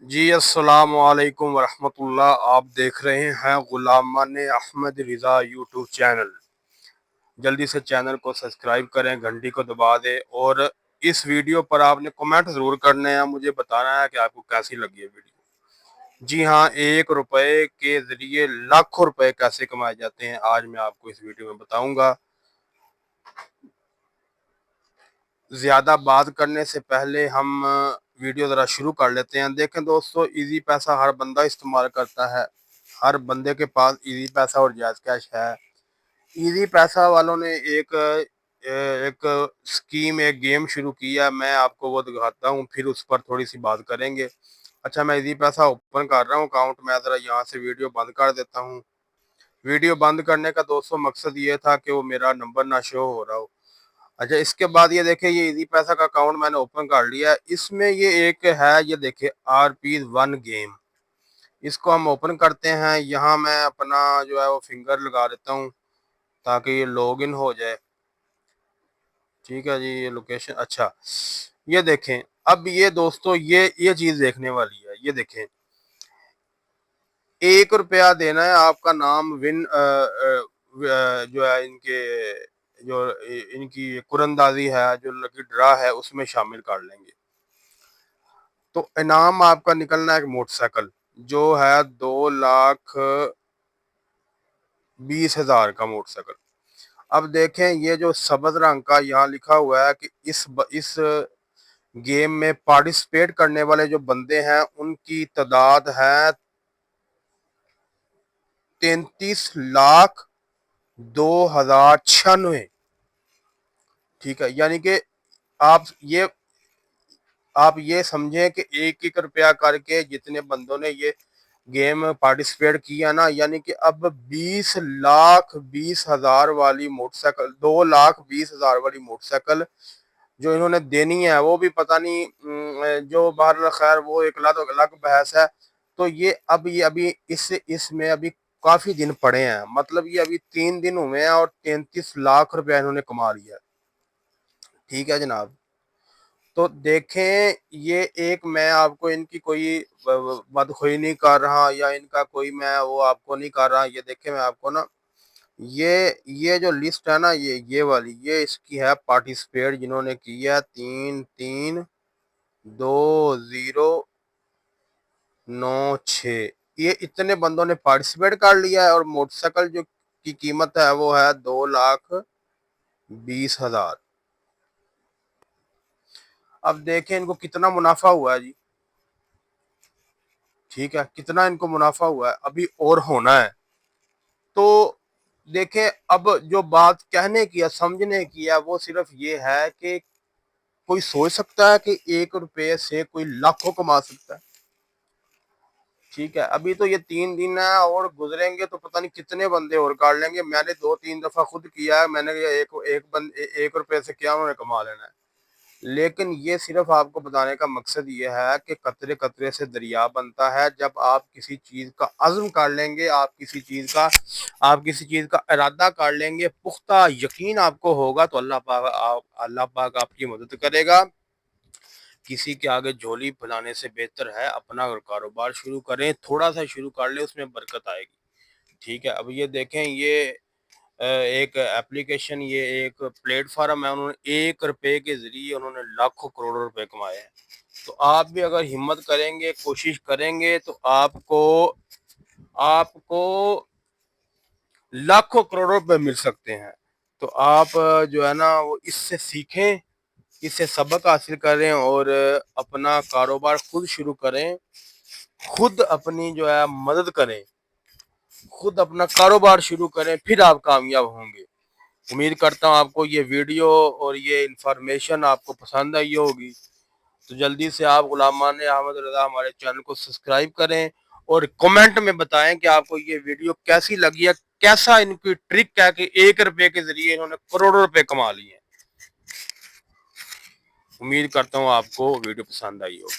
جی السلام علیکم ورحمۃ اللہ، آپ دیکھ رہے ہیں غلامان احمد رضا یوٹیوب چینل۔ جلدی سے چینل کو سبسکرائب کریں، گھنٹی کو دبا دیں، اور اس ویڈیو پر آپ نے کمنٹ ضرور کرنے ہیں، مجھے بتانا ہے کہ آپ کو کیسی لگی ہے ویڈیو۔ جی ہاں، 1 روپے کے ذریعے لاکھوں روپے کیسے کمائے جاتے ہیں آج میں آپ کو اس ویڈیو میں بتاؤں گا۔ زیادہ بات کرنے سے پہلے ہم ویڈیو ذرا شروع کر لیتے ہیں۔ دیکھیں دوستو، ایزی پیسہ ہر بندہ استعمال کرتا ہے، ہر بندے کے پاس ایزی پیسہ اور جائز کیش ہے۔ ایزی پیسہ والوں نے ایک سکیم، ایک گیم شروع کیا، میں آپ کو وہ دکھاتا ہوں، پھر اس پر تھوڑی سی بات کریں گے۔ اچھا، میں ایزی پیسہ اوپن کر رہا ہوں اکاؤنٹ، میں ذرا یہاں سے ویڈیو بند کر دیتا ہوں۔ ویڈیو بند کرنے کا دوستو مقصد یہ تھا کہ وہ میرا نمبر نہ شو ہو رہا ہو۔ اچھا، اس کے بعد یہ دیکھیں، یہ ایزی پیسہ کا اکاؤنٹ میں نے اوپن کر لیا ہے۔ اس میں یہ ایک ہے، یہ دیکھیں RP1 گیم، اس کو ہم اوپن کرتے ہیں۔ یہاں میں اپنا جو ہے وہ فنگر لگا دیتا ہوں تاکہ یہ لاگ ان ہو جائے۔ ٹھیک ہے جی، یہ لوکیشن، اچھا یہ دیکھیں۔ اب یہ دوستو یہ چیز دیکھنے والی ہے، یہ دیکھیں 1 روپیہ دینا ہے، آپ کا نام جو ہے ان کی قرندازی ہے، جو لکی ڈرا ہے، اس میں شامل کر لیں گے تو انعام آپ کا نکلنا ہے ایک موٹر سائیکل، جو ہے 2,20,000 کا موٹر سائیکل۔ اب دیکھیں، یہ جو سبز رنگ کا یہاں لکھا ہوا ہے کہ اس گیم میں پارٹیسپیٹ کرنے والے جو بندے ہیں ان کی تعداد ہے 33,02,096۔ ٹھیک ہے، یعنی کہ آپ یہ سمجھیں کہ 1 روپیہ کر کے جتنے بندوں نے یہ گیم پارٹیسپیٹ کیا نا، یعنی کہ اب 20,20,000 والی موٹر سائیکل، 2,20,000 والی موٹر سائیکل جو انہوں نے دینی ہے، وہ بھی پتہ نہیں، جو بہرحال خیر وہ ایک الگ بحث ہے۔ تو یہ ابھی اس میں ابھی کافی دن پڑے ہیں، مطلب یہ ابھی 3 دن ہوئے ہیں اور 33 لاکھ روپے انہوں نے کما لیا۔ ٹھیک ہے جناب، تو دیکھیں، یہ ایک میں آپ کو ان کی کوئی بدخوئی نہیں کر رہا، یا ان کا کوئی میں وہ آپ کو نہیں کر رہا۔ یہ دیکھیں، میں آپ کو نا یہ جو لسٹ ہے نا، یہ والی، یہ اس کی ہے پارٹیسپیٹ جنہوں نے کی ہے 3,3,2,0,9,6، یہ اتنے بندوں نے پارٹیسپیٹ کر لیا ہے، اور موٹر سائیکل جو کی قیمت ہے وہ ہے 2,20,000۔ اب دیکھیں ان کو کتنا منافع ہوا ہے جی۔ ٹھیک ہے، کتنا ان کو منافع ہوا ہے، ابھی اور ہونا ہے۔ تو دیکھیں، اب جو بات کہنے کی ہے، سمجھنے کی ہے، وہ صرف یہ ہے کہ کوئی سوچ سکتا ہے کہ 1 روپے سے کوئی لاکھوں کما سکتا ہے؟ ٹھیک ہے، ابھی تو یہ 3 دن ہے، اور گزریں گے تو پتہ نہیں کتنے بندے اور کاٹ لیں گے۔ میں نے 2-3 دفعہ خود کیا ہے، میں نے 1 روپے سے کیا انہوں نے کما لینا ہے۔ لیکن یہ صرف آپ کو بتانے کا مقصد یہ ہے کہ قطرے قطرے سے دریا بنتا ہے۔ جب آپ کسی چیز کا عزم کر لیں گے، آپ کسی چیز کا ارادہ کر لیں گے، پختہ یقین آپ کو ہوگا، تو اللہ پاک آپ کی مدد کرے گا۔ کسی کے آگے جھولی پھیلانے سے بہتر ہے اپنا کاروبار شروع کریں، تھوڑا سا شروع کر لیں، اس میں برکت آئے گی۔ ٹھیک ہے، اب یہ دیکھیں، یہ ایک ایپلیکیشن، یہ ایک پلیٹ فارم ہے، انہوں نے 1 روپے کے ذریعے انہوں نے لاکھوں کروڑوں روپے کمائے ہیں۔ تو آپ بھی اگر ہمت کریں گے، کوشش کریں گے، تو آپ کو لاکھوں کروڑوں روپے مل سکتے ہیں۔ تو آپ جو ہے نا وہ اس سے سیکھیں، اس سے سبق حاصل کریں، اور اپنا کاروبار خود شروع کریں، خود اپنی جو ہے مدد کریں، خود اپنا کاروبار شروع کریں، پھر آپ کامیاب ہوں گے۔ امید کرتا ہوں آپ کو یہ ویڈیو اور یہ انفارمیشن آپ کو پسند آئی ہوگی۔ تو جلدی سے آپ غلامان احمد رضا ہمارے چینل کو سبسکرائب کریں، اور کمنٹ میں بتائیں کہ آپ کو یہ ویڈیو کیسی لگی ہے، کیسا ان کی ٹرک ہے کہ 1 روپے کے ذریعے انہوں نے کروڑوں روپے کما لیے ہیں۔ امید کرتا ہوں آپ کو ویڈیو پسند آئی ہوگی۔